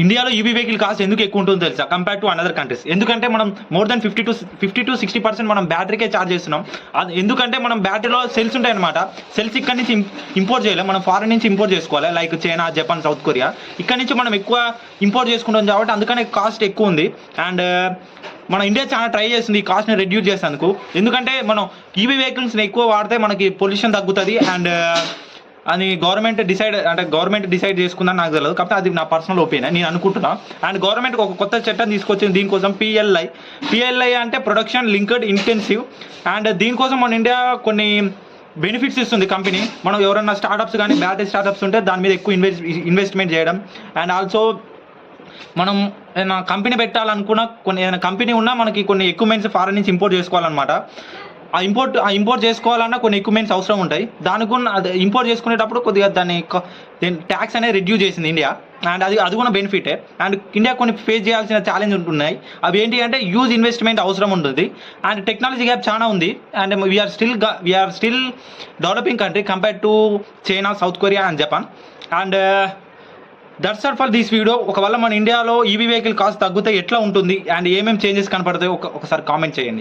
ఇండియాలో EV vehicle cost ఎందుకు ఎక్కువ ఉంటుందో తెలుసా కంపేర్ టు అనదర్ కంట్రీస్? ఎందుకంటే మనం మోర్ దెన్ 50-60% మనం బ్యాటరీకే ఛార్జ్ చేస్తున్నాం. అది ఎందుకంటే మనం బ్యాటరీలో సెల్స్ ఉంటాయి అనమాట. సెల్స్ ఇక్కడ నుంచి ఇంపోర్ట్ చేయలేం, మనం ఫారెన్ నుంచి ఇంపోర్ట్ చేసుకోవాలి. Like China, Japan, south Korea. ఇక్కడ నుంచి మనం ఎక్కువ ఇంపోర్ట్ చేసుకుంటాం కాబట్టి అందుకనే కాస్ట్ ఎక్కువ ఉంది. అండ్ మన ఇండియా చాలా ట్రై చేస్తుంది ఈ కాస్ట్ని రెడ్యూస్ చేసేందుకు. ఎందుకంటే మనం ఈవీ వెహికల్స్ని ఎక్కువ వాడితే మనకి పొల్యూషన్ తగ్గుతుంది. అండ్ అని గవర్నమెంట్ డిసైడ్ చేసుకుందని నాకు తెలియదు, కాకపోతే అది నా పర్సనల్ ఒపీనియన్, నేను అనుకుంటున్నా. అండ్ గవర్నమెంట్ ఒక కొత్త చట్టం తీసుకొచ్చింది దీనికోసం, పిఎల్ఐ అంటే ప్రొడక్షన్ లింక్డ్ ఇంటెన్సివ్. అండ్ దీనికోసం మన ఇండియా కొన్ని బెనిఫిట్స్ ఇస్తుంది కంపెనీ. మనం ఎవరైనా స్టార్టప్స్ కానీ బ్యాటరీ స్టార్టప్స్ ఉంటే దాని మీద ఎక్కువ ఇన్వెస్ట్మెంట్ చేయడం. అండ్ ఆల్సో మనం ఏదైనా కంపెనీ పెట్టాలనుకున్న ఏదైనా కంపెనీ ఉన్నా మనకి కొన్ని ఎక్విప్మెంట్స్ ఫారెన్ నుంచి ఇంపోర్ట్ చేసుకోవాలన్నమాట. ఆ ఇంపోర్ట్ చేసుకోవాలన్నా కొన్ని ఎక్విప్మెంట్స్ అవసరం ఉంటాయి. దానికి అది ఇంపోర్ట్ చేసుకునేటప్పుడు కొద్దిగా దాన్ని ట్యాక్స్ అనేది రెడ్యూస్ చేసింది ఇండియా. అండ్ అది కూడా బెనిఫిటే. అండ్ ఇండియా కొన్ని ఫేస్ చేయాల్సిన ఛాలెంజ్ ఉంటున్నాయి. అవి ఏంటి అంటే హ్యూజ్ ఇన్వెస్ట్మెంట్ అవసరం ఉంటుంది. అండ్ టెక్నాలజీ గ్యాప్ చాలా ఉంది. And we're still developing country compare to China, South Korea and Japan. And that's all for this video. ఒకవేళ మన ఇండియాలో ఈవీ వెహికల్ కాస్ట్ తగ్గితే ఎట్లా ఉంటుంది అండ్ ఏమేమి చేంజెస్ కనపడతాయో ఒకసారి కామెంట్ చేయండి.